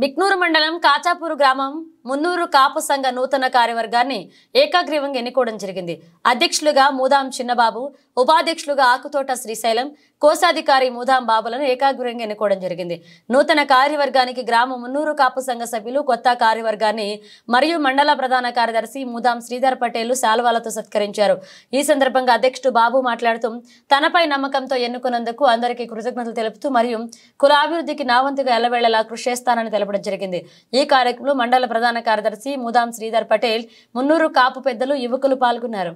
బిక్నూరు మండలం కాచాపూర్ గ్రామం మున్నూరు కాపు సంఘ నూతన కార్యవర్గాన్ని ఏకాగ్రీవంగా ఎన్నుకోవడం జరిగింది. అధ్యక్షులుగా మూదాం చిన్నబాబు, ఉపాధ్యక్షులుగా ఆకుతోట శ్రీశైలం, కోశాధికారి మూదాం బాబులను ఏకాగ్రీవంగా ఎన్నుకోవడం జరిగింది. నూతన కార్యవర్గానికి గ్రామ మున్నూరు కాపు సంఘ సభ్యులు కొత్త కార్యవర్గాన్ని మరియు మండల ప్రధాన కార్యదర్శి మూదాం శ్రీధర్ పటేల్ శాలువాలతో సత్కరించారు. ఈ సందర్భంగా అధ్యక్షుడు బాబు మాట్లాడుతూ తనపై నమ్మకంతో ఎన్నుకున్నందుకు అందరికీ కృతజ్ఞతలు తెలుపుతూ మరియు కులాభివృద్ధికి నా వంతుగా ఎల్లవేళలా కృషి చేస్తానని తెలపడం జరిగింది. ఈ కార్యక్రమంలో మండల ప్రధాన కార్యదర్శి మూదాం శ్రీధర్ పటేల్, మున్నూరు కాపు పెద్దలు, యువకులు పాల్గొన్నారు.